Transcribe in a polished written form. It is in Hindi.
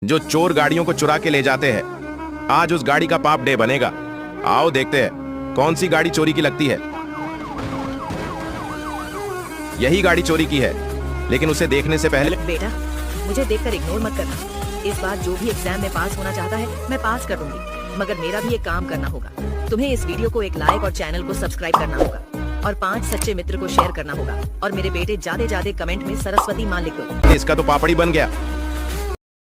जो चोर गाड़ियों को चुरा के ले जाते हैं। आज उस गाड़ी का पाप डे बनेगा। आओ देखते हैं कौन सी गाड़ी चोरी की लगती है। यही गाड़ी चोरी की है, लेकिन उसे देखने से पहले। बेटा, मुझे देखकर इग्नोर मत करना। इस बार जो भी एग्जाम में पास होना चाहता है मैं पास कर दूंगी, मगर मेरा भी एक काम करना होगा। तुम्हें इस वीडियो को एक लाइक और चैनल को सब्सक्राइब करना होगा और 5 सच्चे मित्र को शेयर करना होगा और मेरे बेटे ज्यादा कमेंट में सरस्वती मां लिख दो। इसका तो पापड़ी बन गया।